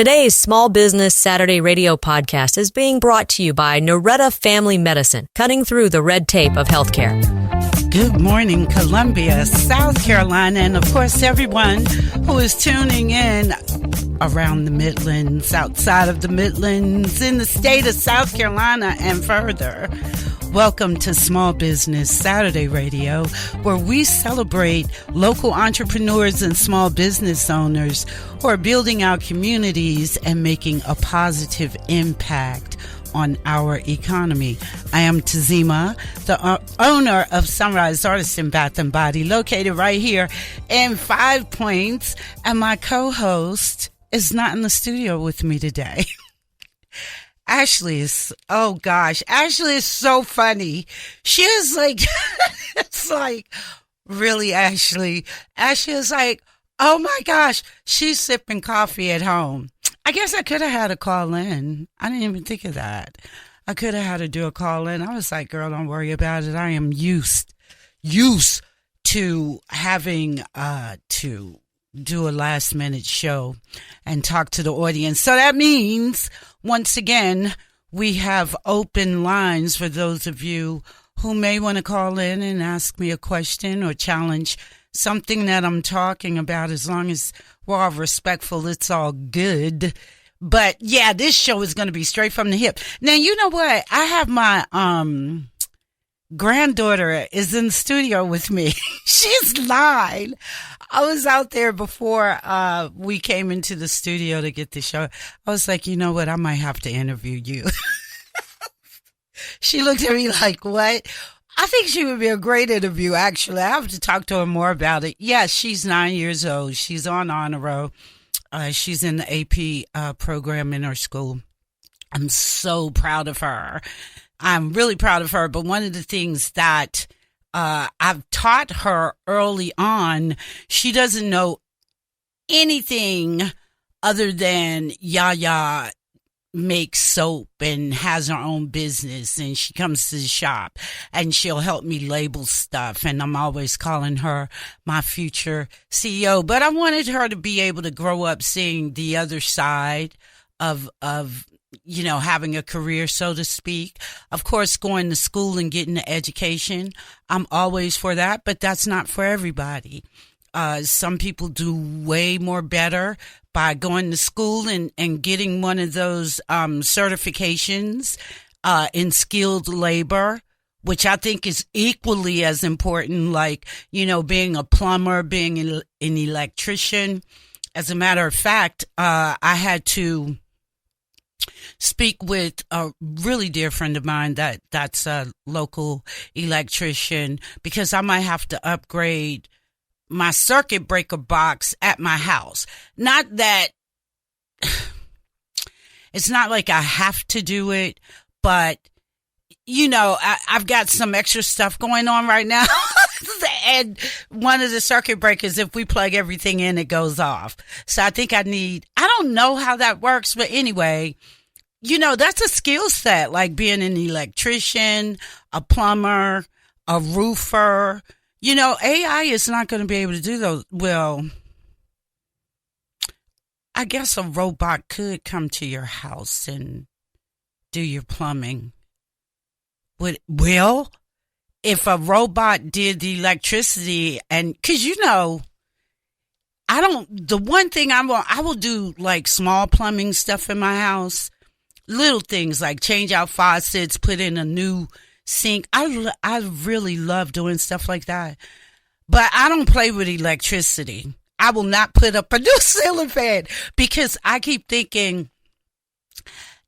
Today's Small Business Saturday radio podcast is being brought to you by Noretta Family Medicine, cutting through the red tape of healthcare. Good morning, Columbia, South Carolina, and of course everyone who is tuning in around the Midlands, outside of the Midlands, in the state of South Carolina and further. Welcome to Small Business Saturday Radio, where we celebrate local entrepreneurs and small business owners who are building our communities and making a positive impact on our economy. I am Tzima, the owner of Sunrise Artisan Bath and Body, located right here in Five Points, and my co-host is not in the studio with me today. Ashley is so funny. She is like, it's like, really, Ashley? Ashley is like, oh my gosh, she's sipping coffee at home. I guess I could have had a call in. I didn't even think of that. I could have had to do a call in. I was like, girl, don't worry about it. I am used to having to do a last minute show and talk to the audience. So that means, once again, we have open lines for those of you who may want to call in and ask me a question or challenge something that I'm talking about. As long as we're all respectful, it's all good. But yeah, this show is going to be straight from the hip. Now, you know what? I have my granddaughter is in the studio with me. She's 9. I was out there before we came into the studio to get the show. I was like, you know what? I might have to interview you. She looked at me like, what? I think she would be a great interview, actually. I have to talk to her more about it. Yes, she's 9 years old. She's on honor roll. She's in the AP program in her school. I'm so proud of her. I'm really proud of her. But one of the things that I've taught her early on, she doesn't know anything other than Yaya makes soap and has her own business, and she comes to the shop and she'll help me label stuff, and I'm always calling her my future CEO. But I wanted her to be able to grow up seeing the other side of you know, having a career, so to speak. Of course, going to school and getting an education, I'm always for that, but that's not for everybody. Some people do way more better by going to school and getting one of those certifications in skilled labor, which I think is equally as important, like, you know, being a plumber, being an electrician. As a matter of fact, I had to speak with a really dear friend of mine that's a local electrician, because I might have to upgrade my circuit breaker box at my house. Not that it's not like I have to do it, but you know, I've got some extra stuff going on right now. And one of the circuit breakers, if we plug everything in, it goes off. So I think I don't know how that works, but anyway, you know, that's a skill set, like being an electrician, a plumber, a roofer. You know, AI is not going to be able to do those. Well, I guess a robot could come to your house and do your plumbing. Well, if a robot did the electricity, and because, you know, the one thing I will do like small plumbing stuff in my house, little things like change out faucets, put in a new sink. I really love doing stuff like that. But I don't play with electricity. I will not put up a new ceiling fan, because I keep thinking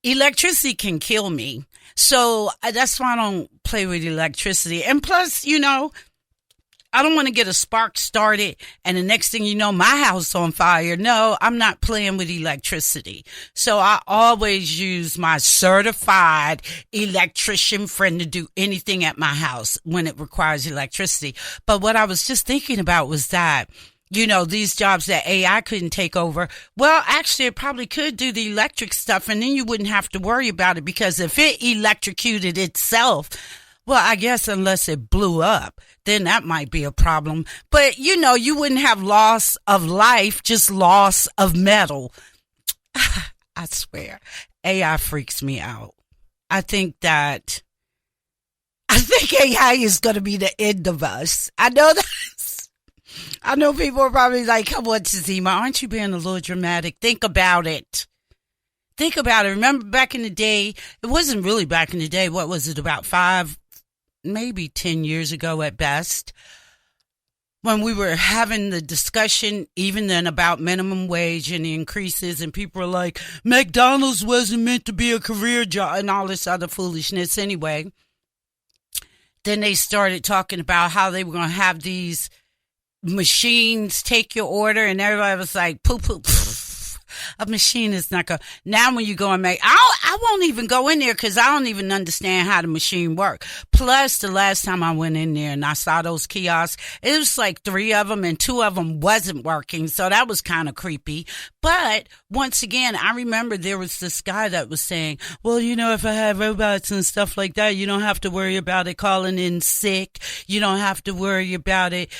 electricity can kill me. So that's why I don't play with electricity. And plus, you know, I don't want to get a spark started and the next thing you know, my house on fire. No, I'm not playing with electricity. So I always use my certified electrician friend to do anything at my house when it requires electricity. But what I was just thinking about was that, you know, these jobs that AI couldn't take over. Well, actually, it probably could do the electric stuff, and then you wouldn't have to worry about it, because if it electrocuted itself, well, I guess unless it blew up, then that might be a problem. But, you know, you wouldn't have loss of life, just loss of metal. I swear, AI freaks me out. I think AI is going to be the end of us. I know that. I know people are probably like, come on, Tzima, aren't you being a little dramatic? Think about it. Think about it. Remember back in the day, it wasn't really back in the day. What was it, about 5, maybe 10 years ago at best, when we were having the discussion even then about minimum wage and the increases, and people were like, McDonald's wasn't meant to be a career job and all this other foolishness anyway. Then they started talking about how they were going to have these machines take your order, and everybody was like, poo. A machine is not going to. Now when you go and I won't even go in there because I don't even understand how the machine works. Plus, the last time I went in there and I saw those kiosks, it was like 3 of them and 2 of them wasn't working. So that was kind of creepy. But once again, I remember there was this guy that was saying, well, if I have robots and stuff like that, you don't have to worry about it calling in sick. You don't have to worry about it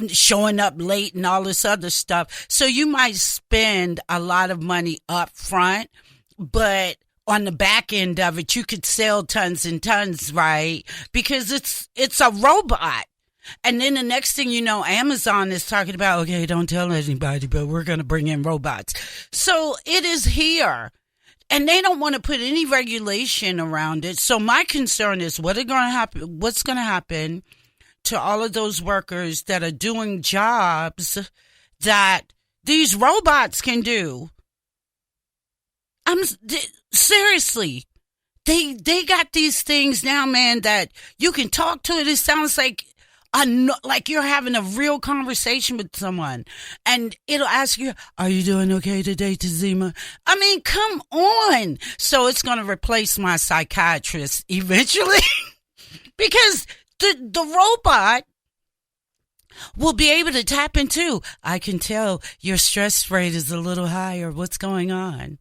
showing up late and all this other stuff. So you might spend a lot of money up front, but on the back end of it, you could sell tons and tons, right? Because it's a robot. And then the next thing you know, Amazon is talking about, okay, don't tell anybody, but we're going to bring in robots. So it is here. And they don't want to put any regulation around it. So my concern is what's going to happen to all of those workers that are doing jobs that these robots can do. Seriously, they got these things now, man, that you can talk to it. It sounds like you're having a real conversation with someone, and it'll ask you, "Are you doing okay today, Tzima?" I mean, come on. So it's going to replace my psychiatrist eventually, because the robot will be able to tap into, I can tell your stress rate is a little higher. What's going on?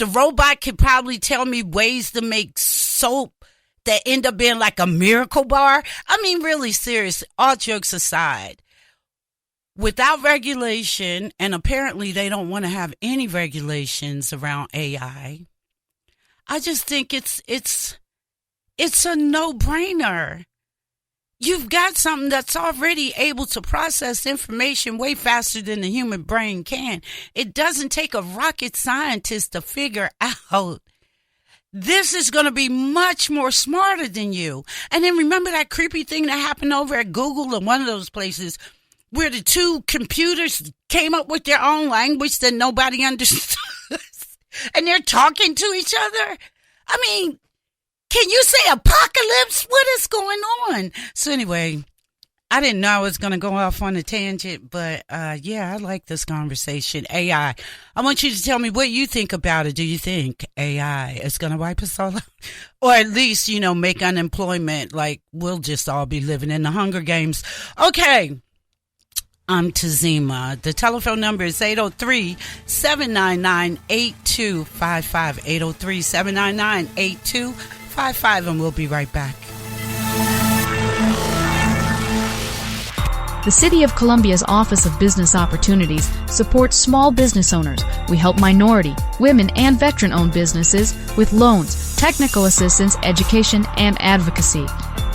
The robot could probably tell me ways to make soap that end up being like a miracle bar. I mean, really serious, all jokes aside. Without regulation, and apparently they don't want to have any regulations around AI, I just think it's a no-brainer. You've got something that's already able to process information way faster than the human brain can. It doesn't take a rocket scientist to figure out this is going to be much more smarter than you. And then remember that creepy thing that happened over at Google in one of those places where the 2 computers came up with their own language that nobody understood. And they're talking to each other. I mean, can you say apocalypse? What is going on? So anyway, I didn't know I was going to go off on a tangent, but I like this conversation. AI. I want you to tell me what you think about it. Do you think AI is going to wipe us all out? Or at least, make unemployment like we'll just all be living in the Hunger Games. Okay. I'm Tzima. The telephone number is 803-799-8255. 803-799-8255, and we'll be right back. The City of Columbia's Office of Business Opportunities supports small business owners. We help minority, women, and veteran-owned businesses with loans, technical assistance, education, and advocacy.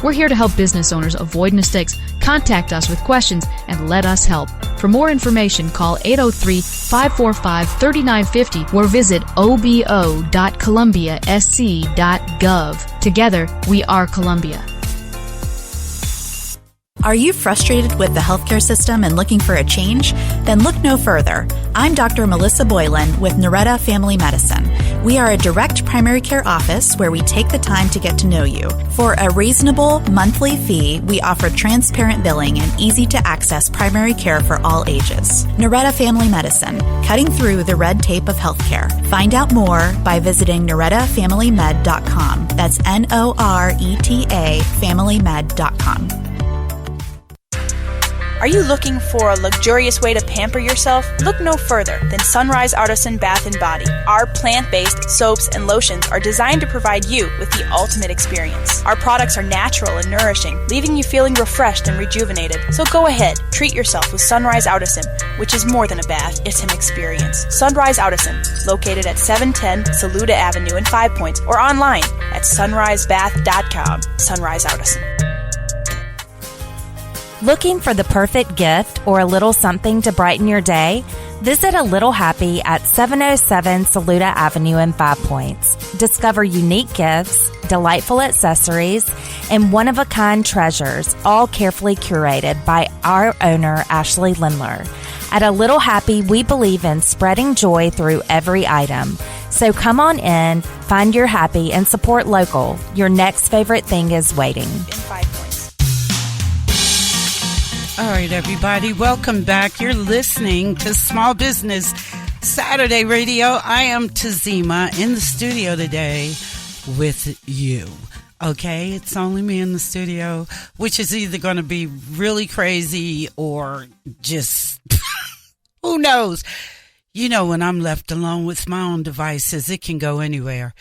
We're here to help business owners avoid mistakes. Contact us with questions and let us help. For more information, call 803-545-3950 or visit obo.columbiasc.gov. Together, we are Columbia. Are you frustrated with the healthcare system and looking for a change? Then look no further. I'm Dr. Melissa Boylan with Noretta Family Medicine. We are a direct primary care office where we take the time to get to know you. For a reasonable monthly fee, we offer transparent billing and easy-to-access primary care for all ages. Noretta Family Medicine, cutting through the red tape of healthcare. Find out more by visiting NorettaFamilyMed.com. That's Noreta FamilyMed.com. Are you looking for a luxurious way to pamper yourself? Look no further than Sunrise Artisan Bath & Body. Our plant-based soaps and lotions are designed to provide you with the ultimate experience. Our products are natural and nourishing, leaving you feeling refreshed and rejuvenated. So go ahead, treat yourself with Sunrise Artisan, which is more than a bath, it's an experience. Sunrise Artisan, located at 710 Saluda Avenue in 5 Points, or online at sunrisebath.com. Sunrise Artisan. Looking for the perfect gift or a little something to brighten your day? Visit A Little Happy at 707 Saluda Avenue in 5 Points. Discover unique gifts, delightful accessories, and one-of-a-kind treasures, all carefully curated by our owner, Ashley Lindler. At A Little Happy, we believe in spreading joy through every item. So come on in, find your happy, and support local. Your next favorite thing is waiting. In 5 Points. All right, everybody, welcome back. You're listening to Small Business Saturday Radio. I am Tzima in the studio today with you. Okay, it's only me in the studio, which is either going to be really crazy or just who knows. You know, when I'm left alone with my own devices, it can go anywhere.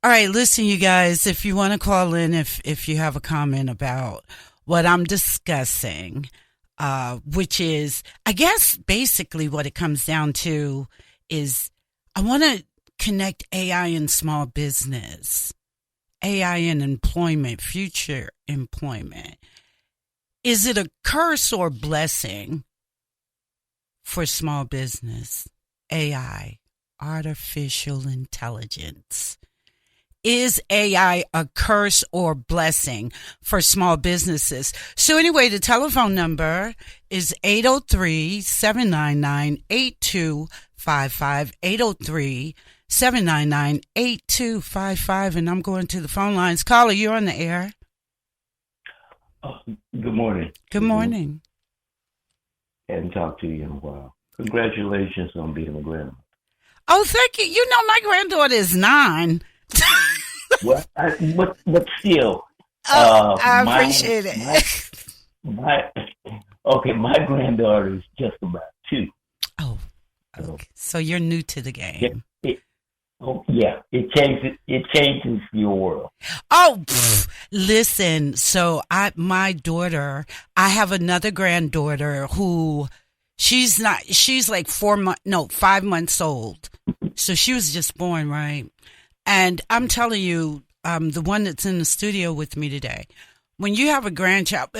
All right, listen, you guys, if you want to call in, if you have a comment about what I'm discussing, which is, I guess, basically what it comes down to is I want to connect AI and small business, AI and employment, future employment. Is it a curse or blessing for small business? AI, artificial intelligence. Is AI a curse or blessing for small businesses? So anyway, the telephone number is 803-799-8255, 803-799-8255, and I'm going to the phone lines. Caller, you're on the air. Good morning. Good morning. Hadn't talked to you in a while. Congratulations on being a grandma. Oh, thank you. You know, my granddaughter is 9. Well, but still. I appreciate it. My granddaughter is just about 2. Oh, okay. So you're new to the game. It changes your world. Oh, listen. So my daughter, I have another granddaughter who she's like 5 months old. So she was just born, right? And I'm telling you, the one that's in the studio with me today, when you have a grandchild,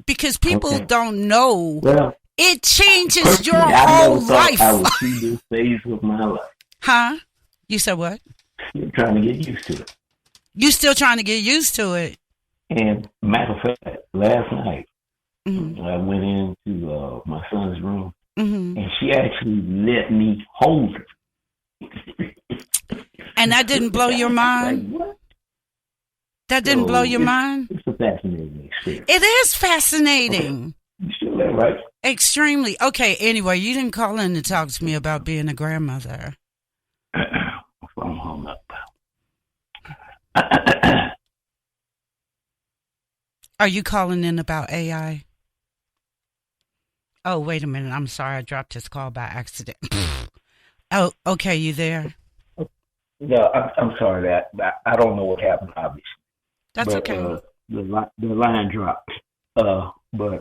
because people don't know, it changes your whole life. I would see this phase of my life. Huh? You said what? You're trying to get used to it. You still trying to get used to it? And matter of fact, last night, I went into my son's room, and she actually let me hold her. And that didn't blow your mind? Like, what? That didn't blow your mind? It's a fascinating experience. It is fascinating. Okay. You still there, right? Extremely. Okay, anyway, you didn't call in to talk to me about being a grandmother. I'm hung up. Are you calling in about AI? Oh, wait a minute. I'm sorry. I dropped his call by accident. Oh, okay. You there? No, I'm sorry that I don't know what happened, obviously. That's okay. The line dropped. But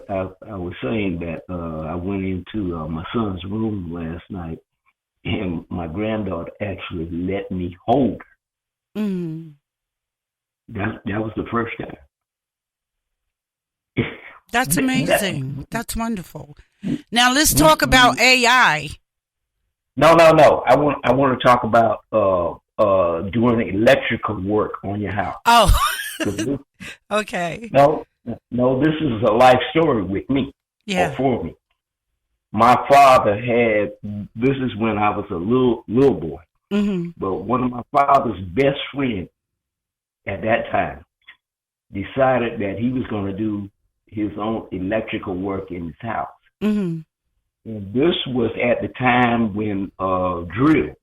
I was saying that I went into my son's room last night, and my granddaughter actually let me hold her. Mm. That was the first time. That's amazing. That's wonderful. Now let's talk about AI. No. I want to talk about doing electrical work on your house. Oh, okay. No, this is a life story with me. Yeah. Or for me. My father this is when I was a little boy, but one of my father's best friends at that time decided that he was going to do his own electrical work in his house. And this was at the time when drills,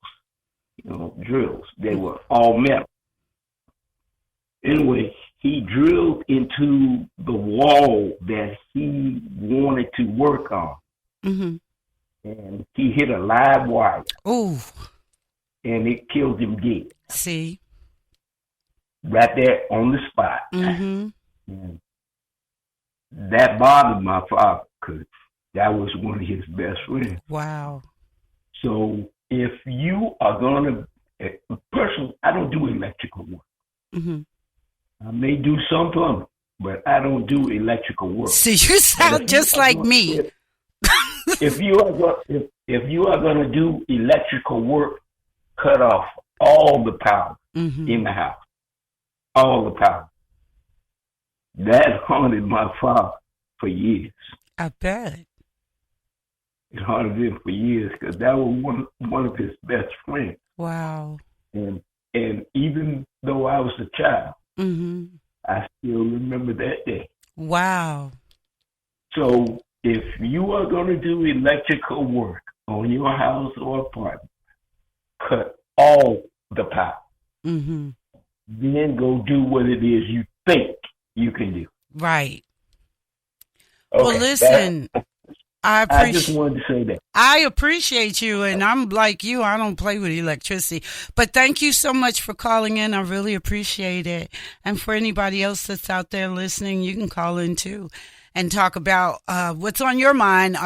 they were all metal. Anyway, he drilled into the wall that he wanted to work on. Mm-hmm. And he hit a live wire. Ooh. And it killed him dead. See? Right there on the spot. Mm-hmm. And that bothered my father because that was one of his best friends. Wow. So if you are going to, personally, I don't do electrical work. Mm-hmm. I may do some plumbing, but I don't do electrical work. See, you sound just like me. If you are going to do electrical work, cut off all the power in the house, all the power. That haunted my father for years. I bet. It haunted him for years because that was one of his best friends. Wow. And even though I was a child, I still remember that day. Wow. So if you are going to do electrical work on your house or apartment, cut all the power. Then go do what it is you think you can do. Right. Okay, well, listen, I just wanted to say that. I appreciate you, and I'm like you. I don't play with electricity. But thank you so much for calling in. I really appreciate it. And for anybody else that's out there listening, you can call in too and talk about what's on your mind.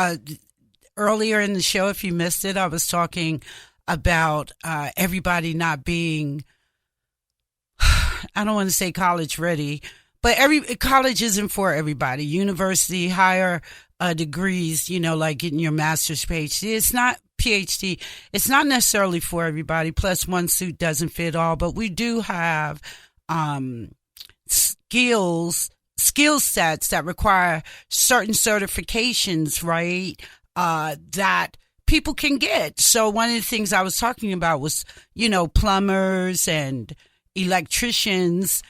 Earlier in the show, if you missed it, I was talking about everybody not being, I don't want to say college ready, but college isn't for everybody. University, higher degrees, like getting your master's, PhD. It's not PhD. It's not necessarily for everybody. Plus, one suit doesn't fit all. But we do have skill sets that require certain certifications, right? That people can get. So one of the things I was talking about was, plumbers and electricians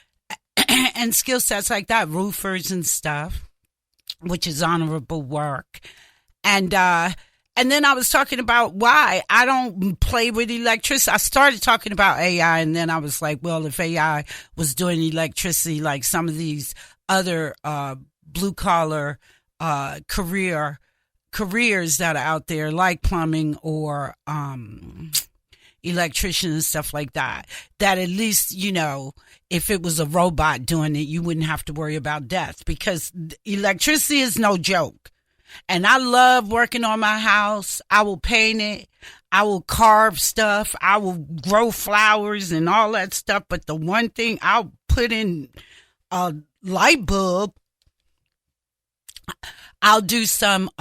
and skill sets like that, roofers and stuff, which is honorable work. And then I was talking about why I don't play with electricity. I started talking about AI, and then I was like, well, if AI was doing electricity like some of these other blue-collar careers that are out there, like plumbing or electrician and stuff like that at least, if it was a robot doing it, you wouldn't have to worry about death, because electricity is no joke. And I love working on my house. I will paint it. I will carve stuff. I will grow flowers and all that stuff. But the one thing I'll put in a light bulb, I'll do some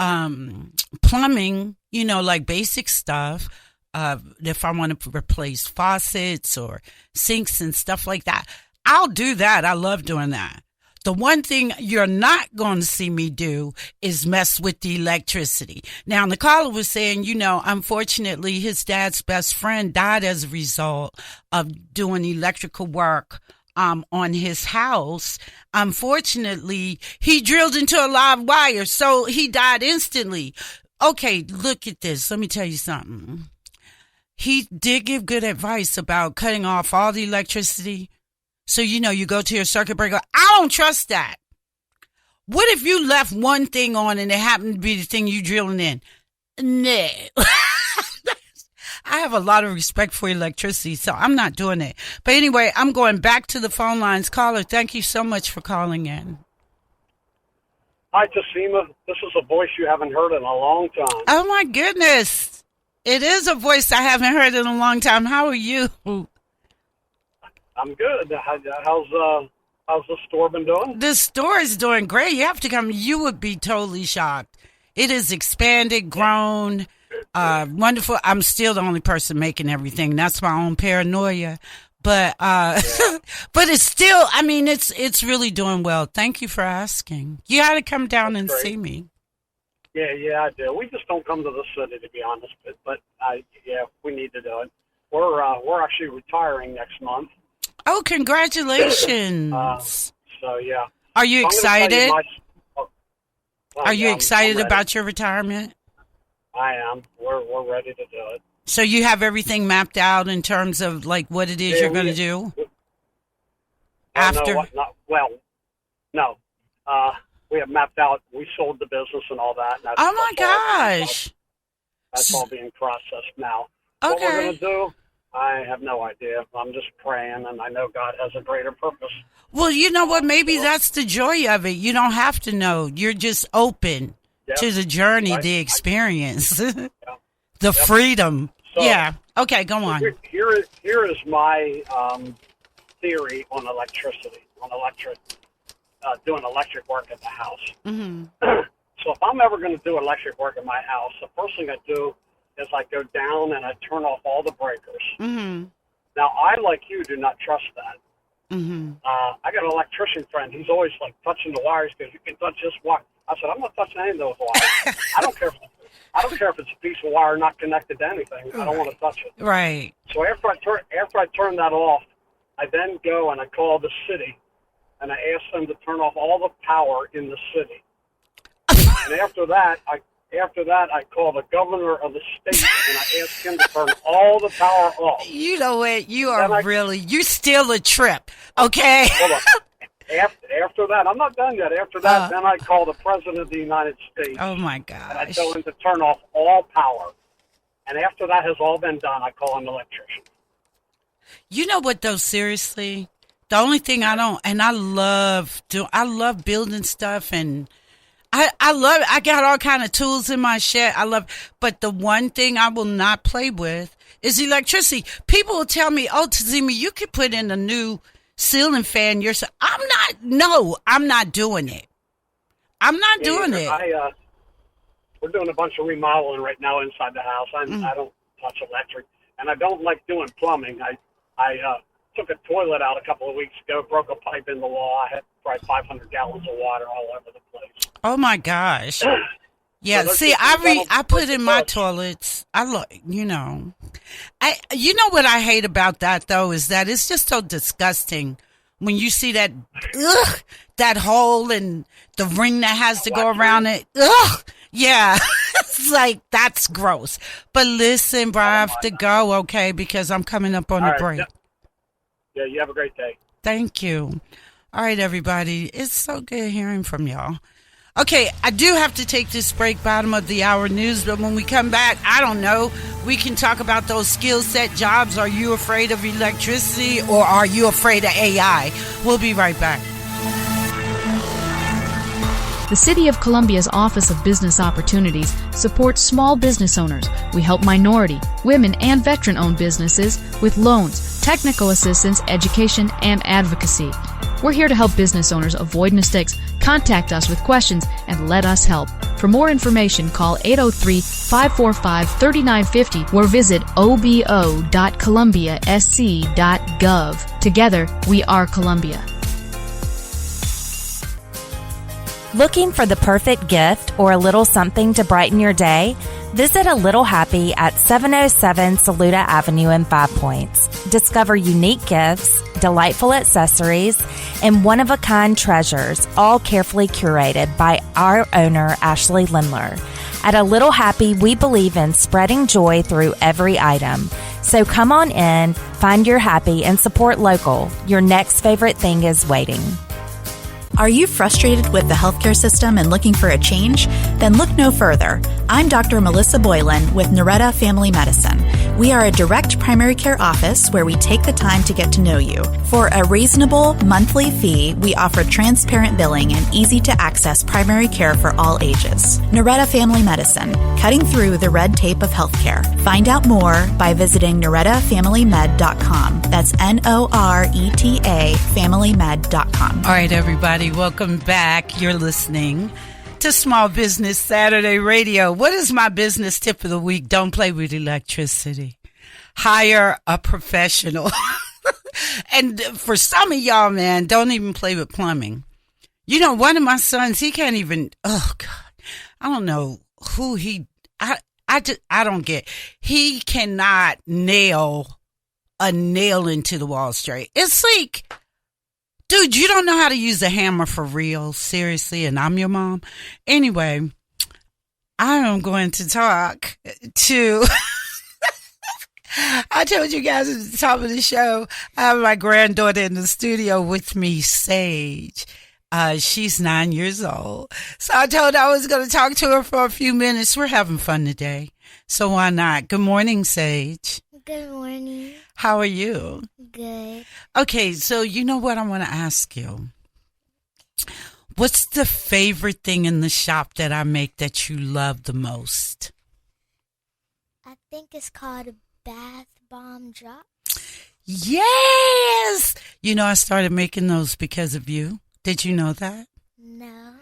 plumbing, like basic stuff. If I want to replace faucets or sinks and stuff like that, I'll do that. I love doing that. The one thing you're not going to see me do is mess with the electricity. Now, the caller was saying, unfortunately, his dad's best friend died as a result of doing electrical work on his house. Unfortunately, he drilled into a live wire, so he died instantly. Okay, look at this. Let me tell you something. He did give good advice about cutting off all the electricity. So, you go to your circuit breaker. I don't trust that. What if you left one thing on and it happened to be the thing you drilling in? No. I have a lot of respect for electricity, so I'm not doing it. But anyway, I'm going back to the phone lines. Caller, thank you so much for calling in. Hi, Tzima. This is a voice you haven't heard in a long time. Oh, my goodness. It is a voice I haven't heard in a long time. How are you? I'm good. How's the store been doing? The store is doing great. You have to come. You would be totally shocked. It is expanded, grown, wonderful. I'm still the only person making everything. That's my own paranoia. But but it's still, it's really doing well. Thank you for asking. You got to come down and see me. Yeah, I do. We just don't come to the city, to be honest. But we need to do it. We're actually retiring next month. Oh, congratulations! So yeah. Are you excited? Are you I'm excited ready. about your retirement? I am. We're ready to do it. So you have everything mapped out in terms of like what it is you're going to do after? No, well, no. We have mapped out. We sold the business and all that. And Oh my gosh! That's all being processed now. Okay. What we're going to do, I have no idea. I'm just praying, and I know God has a greater purpose. Well, you know what? Maybe that's the joy of it. You don't have to know. You're just open to the journey, the experience, the freedom. So, yeah. Okay, go on. Here is my theory on electricity, doing electric work at the house. Mm-hmm. So if I'm ever going to do electric work at my house, the first thing I do is I go down and I turn off all the breakers. Mm-hmm. Now, I, like you, do not trust that. Mm-hmm. I got an electrician friend. He's always, like, touching the wires because you can touch this wire. I said, I'm not touching any of those wires. I don't care if it's a piece of wire not connected to anything. I don't want to touch it. Right. So after I turn that off, I then go and I call the city, and I ask them to turn off all the power in the city. And after that, I call the governor of the state, and I ask him to turn all the power off. You know what? You're still a trip, okay? Hold on. After that, I'm not done yet. After that, then I call the President of the United States. Oh, my gosh. And I tell him to turn off all power. And after that has all been done, I call an electrician. You know what, though, seriously? The only thing I love building stuff, and I got all kind of tools in my shed. But the one thing I will not play with is electricity. People will tell me, oh, Tzima, you could put in a new ceiling fan yourself. I'm not doing it. I'm not doing it. We're doing a bunch of remodeling right now inside the house. I don't touch electric, and I don't like doing plumbing. I took a toilet out a couple of weeks ago, broke a pipe in the wall. I had probably 500 gallons of water all over the place. Oh my gosh! Yeah, so see, I put in my toilets. You know what I hate about that though is that it's just so disgusting when you see that hole and the ring that has to go around it. Yeah, it's like that's gross. But listen, bro, I have to go, okay, because I'm coming up on a break. Yeah, you have a great day. Thank you. All right, everybody. It's so good hearing from y'all. Okay, I do have to take this break, bottom of the hour news, but when we come back, I don't know, we can talk about those skill set jobs. Are you afraid of electricity or are you afraid of AI? We'll be right back. The City of Columbia's Office of Business Opportunities supports small business owners. We help minority, women, and veteran-owned businesses with loans, technical assistance, education, and advocacy. We're here to help business owners avoid mistakes. Contact us with questions and let us help. For more information, call 803-545-3950 or visit obo.columbiasc.gov. Together, we are Columbia. Looking for the perfect gift or a little something to brighten your day? Visit A Little Happy at 707 Saluda Avenue in 5 Points. Discover unique gifts, delightful accessories, and one-of-a-kind treasures, all carefully curated by our owner, Ashley Lindler. At A Little Happy, we believe in spreading joy through every item. So come on in, find your happy, and support local. Your next favorite thing is waiting. Are you frustrated with the healthcare system and looking for a change? Then look no further. I'm Dr. Melissa Boylan with Noretta Family Medicine. We are a direct primary care office where we take the time to get to know you. For a reasonable monthly fee, we offer transparent billing and easy-to-access primary care for all ages. Noretta Family Medicine, cutting through the red tape of healthcare. Find out more by visiting NorettaFamilyMed.com. That's NORETA FamilyMed.com. All right, everybody, welcome back. You're listening to Small Business Saturday Radio. What is my business tip of the week? Don't play with electricity. Hire a professional. And for some of y'all, man, don't even play with plumbing. You know, one of my sons, he can't even, oh God, I don't know who I don't get. He cannot nail a nail into the wall straight. It's like, dude, you don't know how to use a hammer for real, seriously, and I'm your mom. Anyway, I am going to talk to I told you guys at the top of the show, I have my granddaughter in the studio with me, Sage. She's 9 years old. So I told her I was going to talk to her for a few minutes. We're having fun today. So why not? Good morning, Sage. Good morning. How are you? Good. Okay, so you know what I want to ask you? What's the favorite thing in the shop that I make that you love the most? I think it's called a bath bomb drop. Yes! You know, I started making those because of you. Did you know that? No.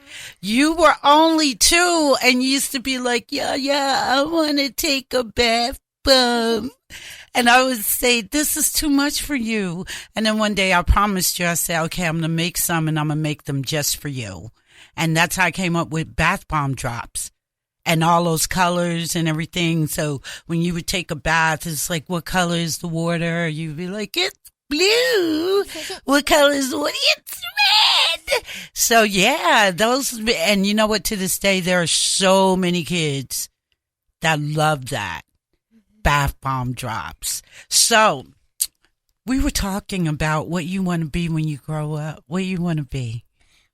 You were only 2 and used to be like, yeah, I want to take a bath bomb. And I would say, this is too much for you. And then one day I promised you, I said, okay, I'm going to make some and I'm going to make them just for you. And that's how I came up with bath bomb drops and all those colors and everything. So when you would take a bath, it's like, what color is the water? You'd be like, it's blue. What color is the water? It's red. So yeah, those, and you know what, to this day, there are so many kids that love that. Bath bomb drops. So we were talking about what you want to be when you grow up. What you want to be?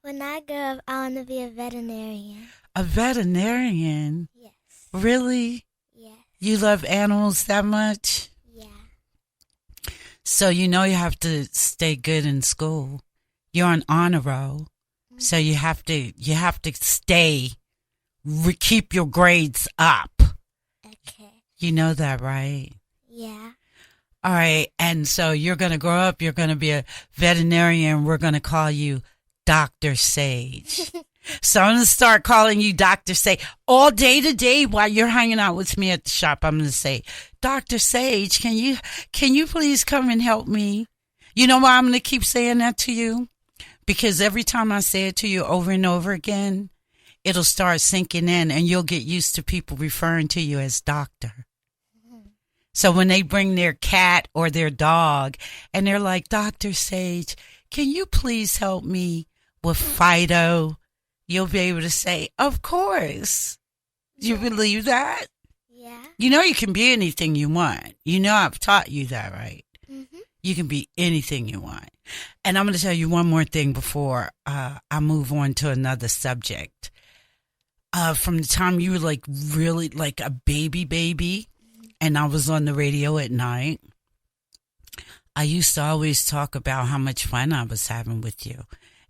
When I grow up, I want to be a veterinarian. A veterinarian? Yes. Really? Yes. You love animals that much? Yeah. So you know you have to stay good in school. You're on honor roll. Mm-hmm. So you have to stay, keep your grades up. Okay. You know that, right? Yeah. All right. And so you're going to grow up. You're going to be a veterinarian. We're going to call you Dr. Sage. So I'm going to start calling you Dr. Sage all day today while you're hanging out with me at the shop. I'm going to say, Dr. Sage, can you please come and help me? You know why I'm going to keep saying that to you? Because every time I say it to you over and over again, it'll start sinking in and you'll get used to people referring to you as doctor. So when they bring their cat or their dog and they're like, Dr. Sage, can you please help me with Fido? You'll be able to say, of course. Do you believe that? Yeah. You know you can be anything you want. You know I've taught you that, right? Mm-hmm. You can be anything you want. And I'm going to tell you one more thing before I move on to another subject. From the time you were like really like a baby, and I was on the radio at night, I used to always talk about how much fun I was having with you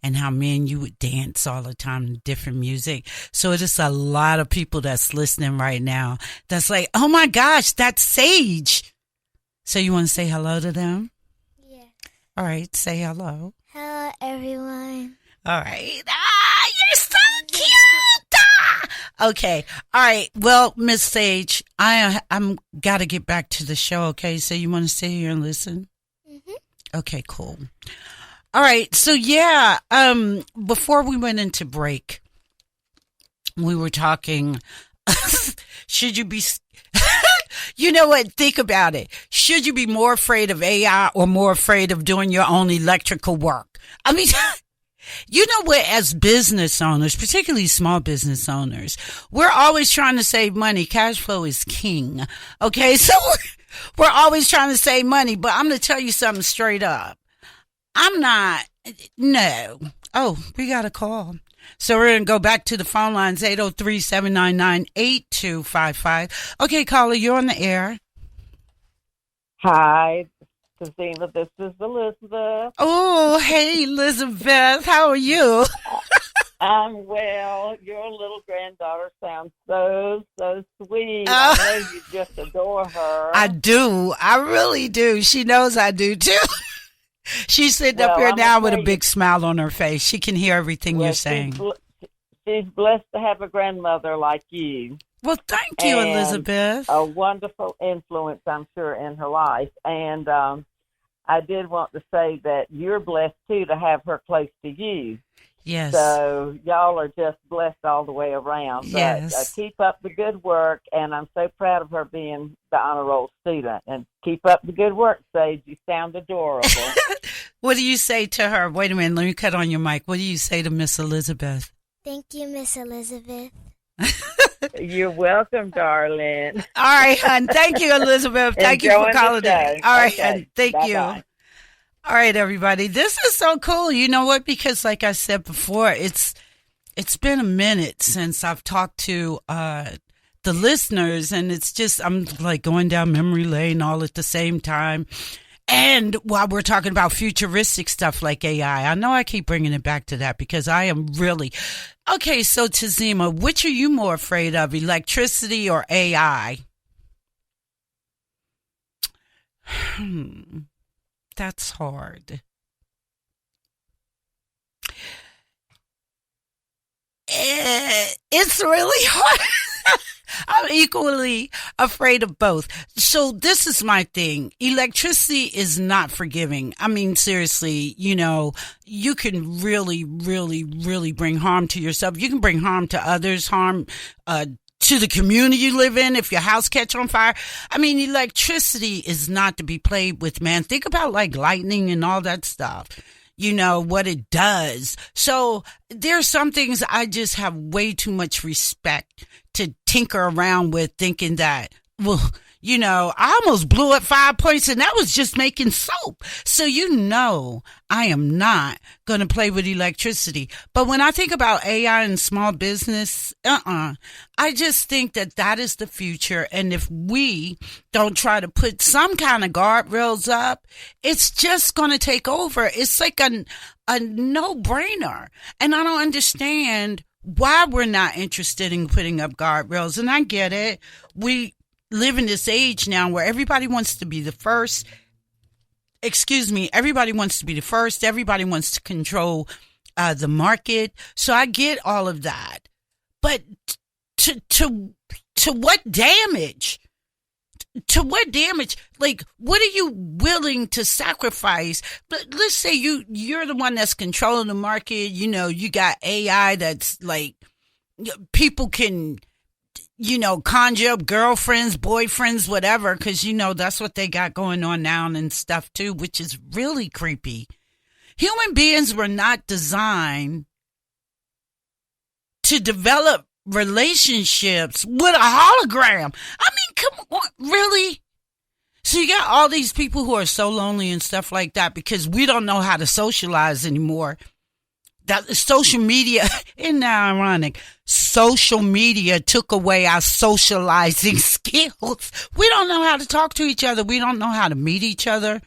and how me and you would dance all the time to different music. So it is a lot of people that's listening right now that's like, oh my gosh, that's Sage. So you want to say hello to them? Yeah. All right, say hello. Hello, everyone. All right. You're so cute. Okay. All right. Well, Miss Sage, I'm got to get back to the show. Okay. So you want to stay here and listen? Mm-hmm. Okay, cool. All right. So yeah, before we went into break, we were talking, should you be, you know what? Think about it. Should you be more afraid of AI or more afraid of doing your own electrical work? I mean, you know what, as business owners, particularly small business owners, we're always trying to save money. Cash flow is king. Okay, so we're always trying to save money, but I'm going to tell you something straight up. No. Oh, we got a call. So we're going to go back to the phone lines, 803-799-8255. Okay, caller, you're on the air. Hi. Tzima, this is Elizabeth. Oh, hey, Elizabeth. How are you? I'm well. Your little granddaughter sounds so sweet. I know you just adore her. I do. I really do. She knows I do, too. She's sitting up here now with a big smile on her face. She can hear everything you're saying. She's blessed to have a grandmother like you. Well, thank you, Elizabeth. A wonderful influence, I'm sure, in her life. And I did want to say that you're blessed, too, to have her close to you. Yes. So y'all are just blessed all the way around. Yes. But keep up the good work, and I'm so proud of her being the honor roll student. And keep up the good work, Sage. You sound adorable. What do you say to her? Wait a minute. Let me cut on your mic. What do you say to Miss Elizabeth? Thank you, Miss Elizabeth. You're welcome, darling. All right, hon. Thank you, Elizabeth. Thank you for calling in. All right, hon. Thank you. All right, everybody. This is so cool. You know what? Because like I said before, it's been a minute since I've talked to the listeners, and it's just, I'm like going down memory lane all at the same time. And while we're talking about futuristic stuff like AI, I know I keep bringing it back to that because I am really... Okay, so Tzima, which are you more afraid of, electricity or AI? That's hard. It's really hard. I'm equally afraid of both. So this is my thing. Electricity is not forgiving. I mean, seriously, you know, you can really, really, really bring harm to yourself. You can bring harm to others, harm to the community you live in if your house catch on fire. I mean, electricity is not to be played with, man. Think about like lightning and all that stuff. You know, what it does. So there's some things I just have way too much respect to tinker around with, thinking that, well, you know, I almost blew up 5 points and that was just making soap. So, you know, I am not going to play with electricity. But when I think about AI and small business, I just think that that is the future. And if we don't try to put some kind of guardrails up, it's just going to take over. It's like a no-brainer. And I don't understand why we're not interested in putting up guardrails. And I get it. We live in this age now where everybody wants to be the first. Everybody wants to be the first. Everybody wants to control the market. So I get all of that. But to what damage? To what damage? Like, what are you willing to sacrifice? But let's say you're the one that's controlling the market. You know, you got AI that's like, people can, you know, conjure up girlfriends, boyfriends, whatever, because, you know, that's what they got going on now and stuff too, which is really creepy. Human beings were not designed to develop relationships with a hologram. I mean, come on, really? So you got all these people who are so lonely and stuff like that because we don't know how to socialize anymore. That social media, isn't that ironic? Social media took away our socializing skills. We don't know how to talk to each other. We don't know how to meet each other.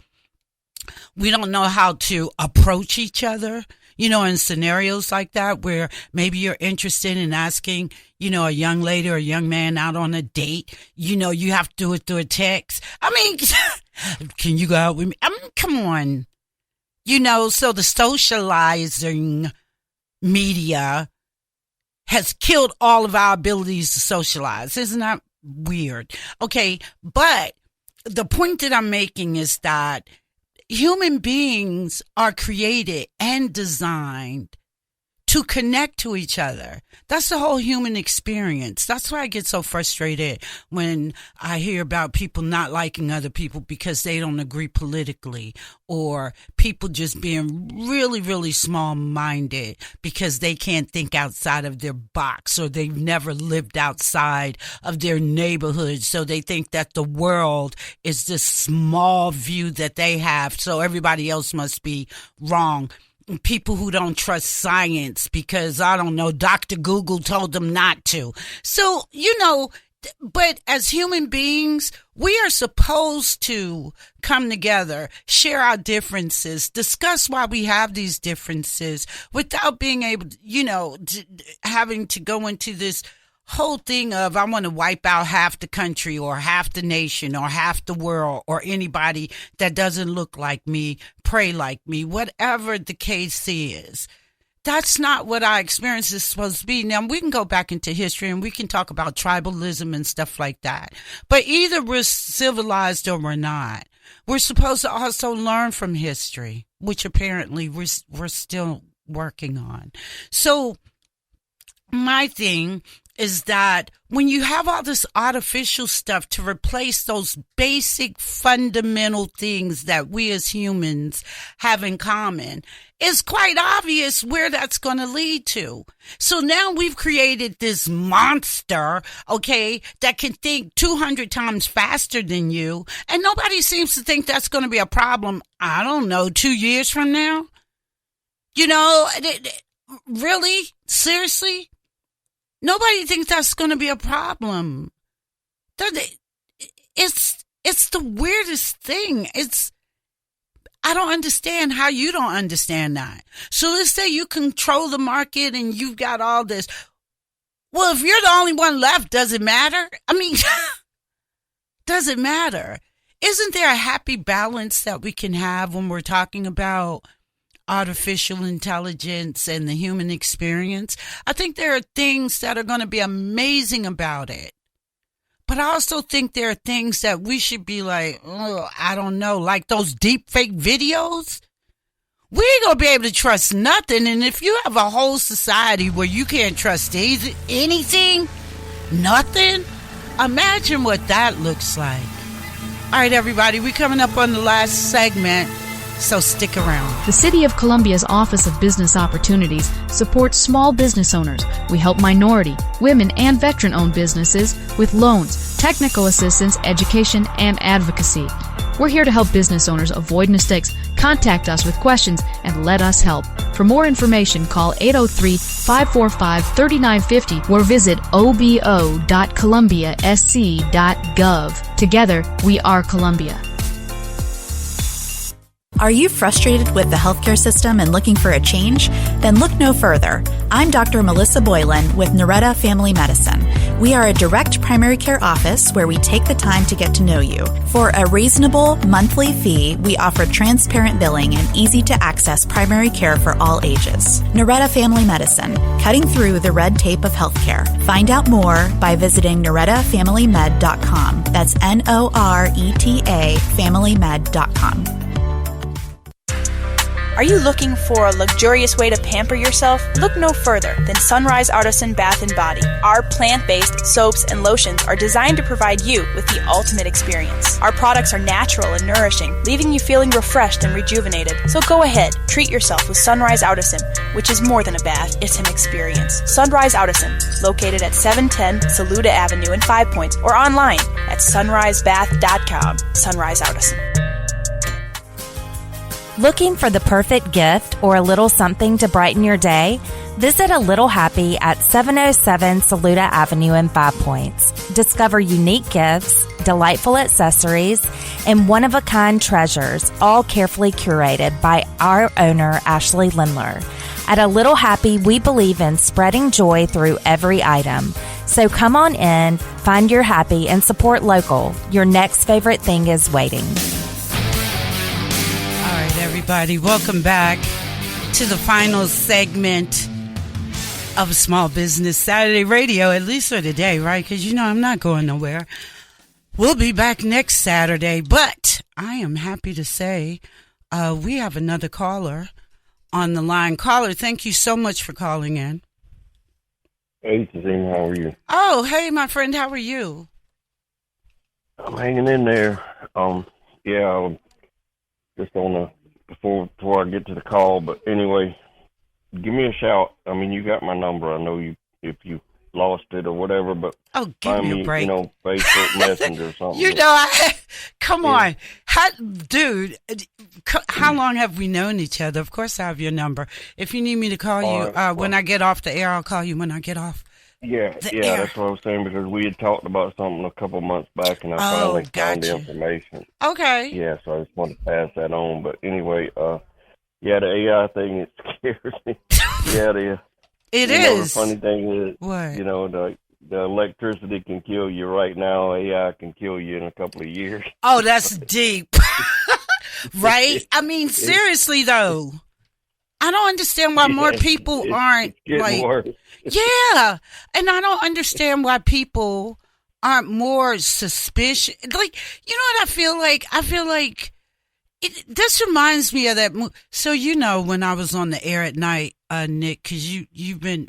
We don't know how to approach each other, you know, in scenarios like that where maybe you're interested in asking, you know, a young lady or a young man out on a date. You know, you have to do it through a text. I mean, can you go out with me? I mean, come on. You know, so the socializing media has killed all of our abilities to socialize. Isn't that weird? Okay, but the point that I'm making is that human beings are created and designed to connect to each other. That's the whole human experience. That's why I get so frustrated when I hear about people not liking other people because they don't agree politically, or people just being really, really small-minded because they can't think outside of their box, or they've never lived outside of their neighborhood. So they think that the world is this small view that they have, so everybody else must be wrong. People who don't trust science because, I don't know, Dr. Google told them not to. So, you know, but as human beings, we are supposed to come together, share our differences, discuss why we have these differences without being able to, you know, having to go into this whole thing of, I want to wipe out half the country or half the nation or half the world or anybody that doesn't look like me, pray like me, whatever the case is. That's not what our experience is supposed to be. Now, we can go back into history and we can talk about tribalism and stuff like that. But either we're civilized or we're not. We're supposed to also learn from history, which apparently we're still working on. So my thing is that when you have all this artificial stuff to replace those basic fundamental things that we as humans have in common, it's quite obvious where that's going to lead to. So now we've created this monster, okay, that can think 200 times faster than you, and nobody seems to think that's going to be a problem, I don't know, 2 years from now? You know, really? Seriously? Nobody thinks that's going to be a problem. It's the weirdest thing. I don't understand how you don't understand that. So let's say you control the market and you've got all this. Well, if you're the only one left, does it matter? I mean, does it matter? Isn't there a happy balance that we can have when we're talking about artificial intelligence and the human experience? I think there are things that are going to be amazing about it. But I also think there are things that we should be like, oh, I don't know, like those deep fake videos. We ain't going to be able to trust nothing. And if you have a whole society where you can't trust anything, nothing, imagine what that looks like. All right, everybody, we're coming up on the last segment, so stick around. The City of Columbia's Office of Business Opportunities supports small business owners. We help minority, women, and veteran-owned businesses with loans, technical assistance, education, and advocacy. We're here to help business owners avoid mistakes. Contact us with questions and let us help. For more information, call 803-545-3950 or visit obo.columbiasc.gov. Together, we are Columbia. Are you frustrated with the healthcare system and looking for a change? Then look no further. I'm Dr. Melissa Boylan with Noretta Family Medicine. We are a direct primary care office where we take the time to get to know you. For a reasonable monthly fee, we offer transparent billing and easy-to-access primary care for all ages. Noretta Family Medicine, cutting through the red tape of healthcare. Find out more by visiting NorettaFamilyMed.com. That's NORETA FamilyMed.com. Are you looking for a luxurious way to pamper yourself? Look no further than Sunrise Artisan Bath & Body. Our plant-based soaps and lotions are designed to provide you with the ultimate experience. Our products are natural and nourishing, leaving you feeling refreshed and rejuvenated. So go ahead, treat yourself with Sunrise Artisan, which is more than a bath, it's an experience. Sunrise Artisan, located at 710 Saluda Avenue in 5 Points, or online at sunrisebath.com. Sunrise Artisan. Looking for the perfect gift or a little something to brighten your day? Visit A Little Happy at 707 Saluda Avenue in 5 Points. Discover unique gifts, delightful accessories, and one-of-a-kind treasures, all carefully curated by our owner, Ashley Lindler. At A Little Happy, we believe in spreading joy through every item. So come on in, find your happy, and support local. Your next favorite thing is waiting. Everybody, welcome back to the final segment of Small Business Saturday Radio, at least for today, right? Because, you know, I'm not going nowhere. We'll be back next Saturday, but I am happy to say we have another caller on the line. Caller, thank you so much for calling in. Hey, Tzima, how are you? Oh, hey, my friend, how are you? I'm hanging in there. Just on the before I get to the call, but anyway, give me a shout. I mean, you got my number. I know you if you lost it or whatever, but give me a break. You know, Facebook Messenger or something. You know, come on. Dude, how long have we known each other? Of course I have your number. If you need me to call you when I get off the air, I'll call you when I get off. Yeah, that's what I was saying, because we had talked about something a couple months back, and I finally found the information. Okay. Yeah, so I just wanted to pass that on. But anyway, the AI thing, it scares me. It is. The funny thing is, what? You know, the electricity can kill you right now. AI can kill you in a couple of years. Oh, that's deep. Right? I mean, seriously, though. I don't understand why more people aren't like... worse. Yeah, and I don't understand why people aren't more suspicious. Like, you know what I feel like? I feel like this reminds me of that. So, you know, when I was on the air at night, Nick, because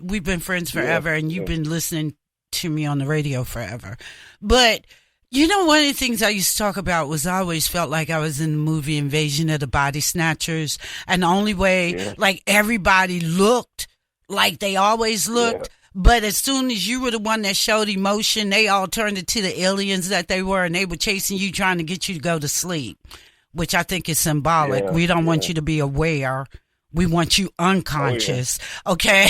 we've been friends forever, and you've been listening to me on the radio forever. But, you know, one of the things I used to talk about was I always felt like I was in the movie Invasion of the Body Snatchers. And the only way, like, everybody looked like they always looked. Yeah. But as soon as you were the one that showed emotion, they all turned into the aliens that they were, and they were chasing you, trying to get you to go to sleep, which I think is symbolic. We don't want you to be aware. We want you unconscious. Okay?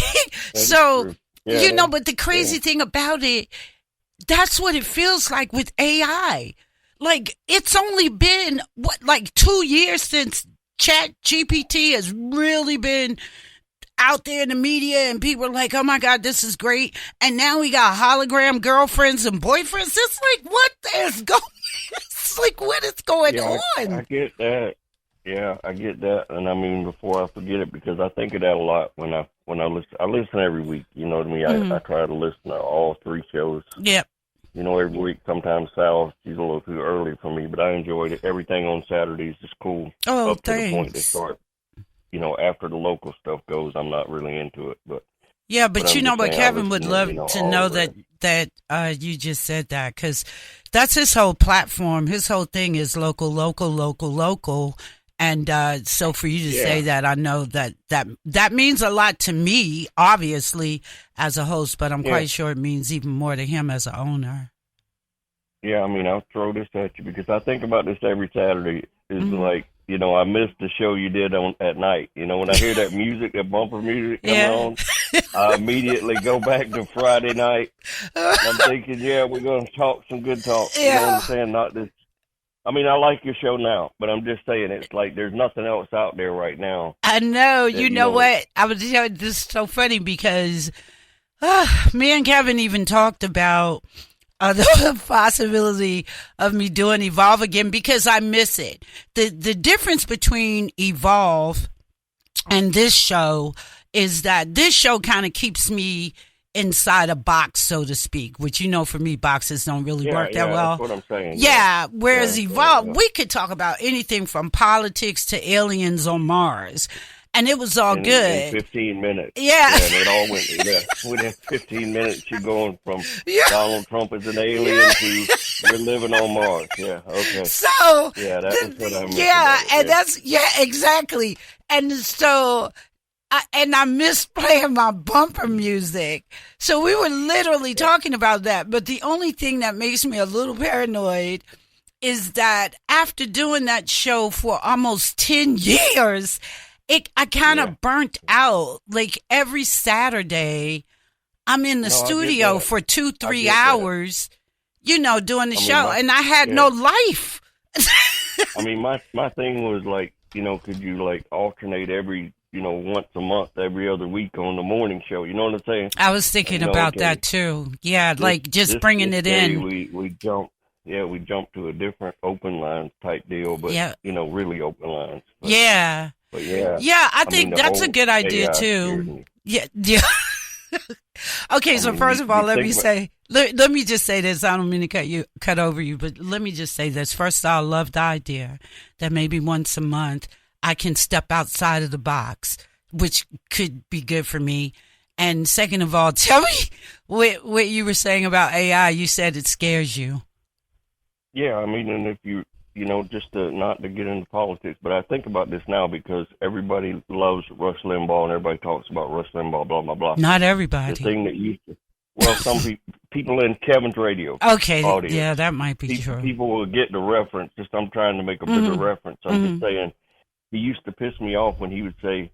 So, you know, but the crazy thing about it, that's what it feels like with AI. Like, it's only been, 2 years since ChatGPT has really been out there in the media, and people are like, oh my God, this is great. And now we got hologram girlfriends and boyfriends. It's like, what is going It's like, what is going on? I get that. Yeah, I get that. And I mean, before I forget it, because I think of that a lot when I listen. I listen every week. You know what I mean? I try to listen to all 3 shows. Yep. You know, every week. Sometimes Sal, she's a little too early for me, but I enjoyed it. Everything on Saturdays is cool. Oh, up thanks. To the point they start. You know, after the local stuff goes, I'm not really into it, but yeah, but you know what, Kevin would love to know that you just said that, because that's his whole platform. His whole thing is local, and so for you to say that, I know that means a lot to me, obviously as a host, but I'm quite sure it means even more to him as an owner. Yeah, I mean, I'll throw this at you because I think about this every Saturday. It's like, you know, I missed the show you did at night. You know, when I hear that music, that bumper music coming on, I immediately go back to Friday night. I'm thinking, we're going to talk some good talk. You know what I'm saying? Not this. I mean, I like your show now, but I'm just saying it's like there's nothing else out there right now. I know. You know what? I was just this is so funny because me and Kevin even talked about the possibility of me doing Evolve again because I miss it. The difference between Evolve and this show is that this show kind of keeps me inside a box, so to speak, which, you know, for me, boxes don't really work that well. That's what I'm saying. Yeah. Whereas Evolve, we could talk about anything from politics to aliens on Mars. And it was all good. In 15 minutes. Yeah. And it all went, within 15 minutes, you're going from Donald Trump as an alien to we're living on Mars. Yeah, okay. So. Yeah, that's what I meant. Yeah, and that's, exactly. And so, I miss playing my bumper music. So we were literally talking about that. But the only thing that makes me a little paranoid is that after doing that show for almost 10 years, I kind of burnt out. Like every Saturday, I'm in the studio for 2-3 hours, you know, doing the show. And I had no life. I mean, my thing was like, you know, could you like alternate every, you know, once a month, every other week on the morning show? You know what I'm saying? I was thinking about that too. Yeah, like just bringing it in. We jumped. Yeah, we jumped to a different open line type deal, but, you know, really open lines. But, But I think that's a good idea too. Yeah. Okay, so first of all, let me just say this. I don't mean to cut over you, but let me just say this. First, I love the idea that maybe once a month I can step outside of the box, which could be good for me. And second of all, tell me what you were saying about AI. You said it scares you. Yeah, I mean, and if you know, just not to get into politics, but I think about this now because everybody loves Rush Limbaugh and everybody talks about Rush Limbaugh, blah, blah, blah. Not everybody. The thing that used to, well, some people in Kevin's radio audience. Yeah, that might be true. People will get the reference. Just I'm trying to make a bigger reference. I'm just saying, he used to piss me off when he would say,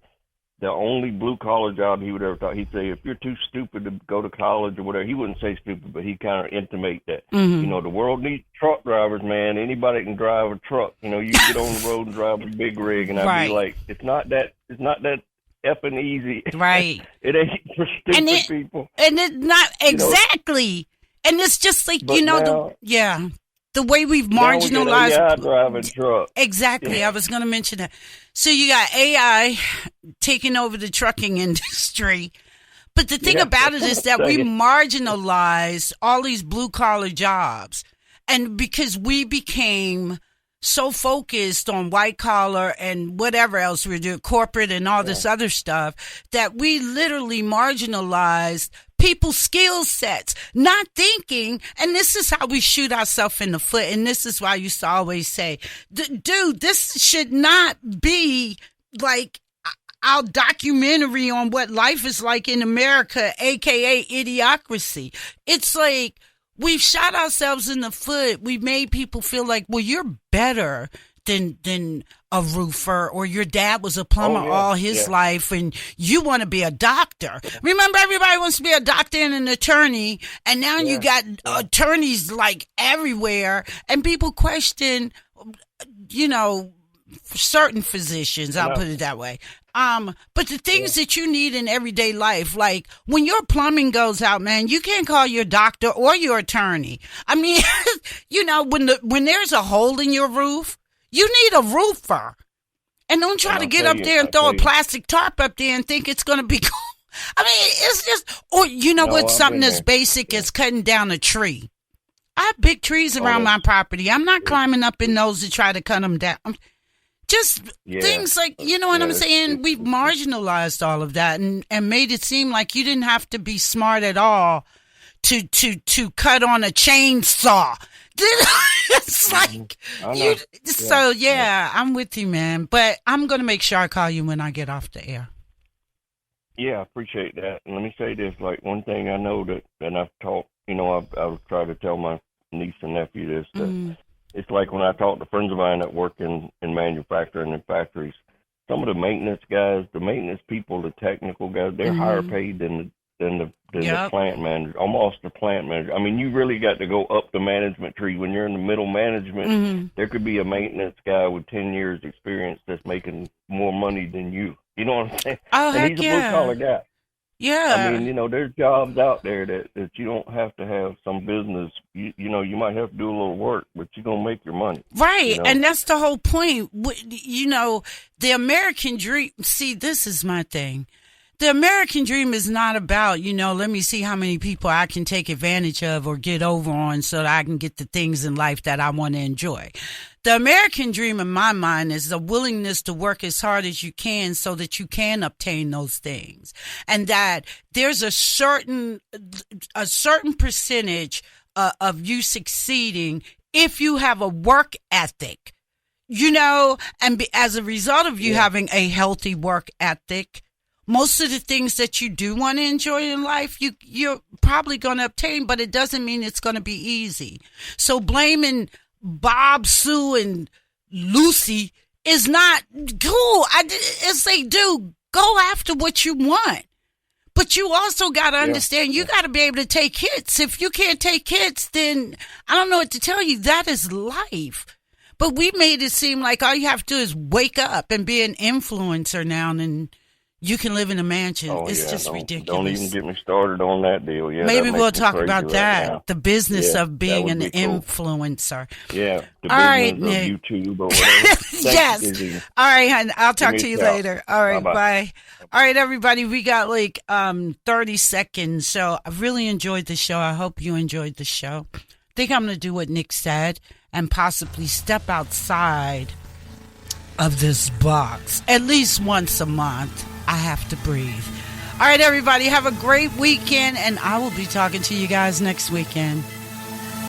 the only blue-collar job he would ever thought, he'd say, if you're too stupid to go to college or whatever, he wouldn't say stupid, but he'd kind of intimate that, you know, the world needs truck drivers, man. Anybody can drive a truck. You know, you can get on the road and drive a big rig, and I'd be like, it's not that effing easy. Right. It ain't for stupid people. And it's not exactly. You know? And it's just like, you know, the way we've marginalized AI driving truck. Exactly. I was going to mention that. So you got AI taking over the trucking industry. But the thing about it is that we marginalized all these blue collar jobs. And because we became so focused on white collar and whatever else we were doing, corporate and all this other stuff, that we literally marginalized people's skill sets, not thinking, and this is how we shoot ourselves in the foot, and this is why I used to always say, dude, this should not be like our documentary on what life is like in America, aka Idiocracy. It's like we've shot ourselves in the foot. We've made people feel like, well, you're better than a roofer, or your dad was a plumber all his life and you want to be a doctor. Remember, everybody wants to be a doctor and an attorney, and now you got attorneys like everywhere, and people question, certain physicians, I'll put it that way. But the things that you need in everyday life, like when your plumbing goes out, man, you can't call your doctor or your attorney. I mean, when there's a hole in your roof, you need a roofer. And don't try to get up there and throw a plastic tarp up there and think it's going to be cool. I mean, it's just, or something as basic as cutting down a tree. I have big trees around my property. I'm not climbing up in those to try to cut them down. Just things like, you know what I'm saying? We've marginalized all of that and made it seem like you didn't have to be smart at all to cut on a chainsaw. It's like, I'm with you, man. But I'm going to make sure I call you when I get off the air. Yeah, I appreciate that. And let me say this, like one thing I know that, and I've taught, I've tried to tell my niece and nephew this, that it's like when I talk to friends of mine that work in manufacturing and factories, some of the maintenance guys, the maintenance people, the technical guys, they're higher paid than the plant manager, almost the plant manager. I mean, you really got to go up the management tree. When you're in the middle management, there could be a maintenance guy with 10 years experience that's making more money than you. You know what I'm saying? Oh, and he's a blue-collar guy. Yeah. I mean, there's jobs out there that you don't have to have some business. You might have to do a little work, but you're going to make your money. Right. And that's the whole point. The American dream. See, this is my thing. The American dream is not about, let me see how many people I can take advantage of or get over on so that I can get the things in life that I want to enjoy. The American dream in my mind is the willingness to work as hard as you can so that you can obtain those things. And that there's a certain percentage of you succeeding if you have a work ethic, and as a result of you having a healthy work ethic, most of the things that you do want to enjoy in life, you're probably going to obtain, but it doesn't mean it's going to be easy. So blaming Bob, Sue, and Lucy is not cool. It's like, dude, go after what you want. But you also got to understand, you got to be able to take hits. If you can't take hits, then I don't know what to tell you. That is life. But we made it seem like all you have to do is wake up and be an influencer now, and you can live in a mansion. It's just ridiculous. Don't even get me started on that deal. Yeah, maybe we'll talk about that. The business of being an influencer. Yeah. The all right, of Nick. YouTube or whatever. Yes. All right, hon. I'll talk to you later. All right, bye. All right, everybody. We got 30 seconds. So I really enjoyed the show. I hope you enjoyed the show. I think I'm going to do what Nick said and possibly step outside of this box at least once a month. I have to breathe. All right, everybody, have a great weekend, and I will be talking to you guys next weekend.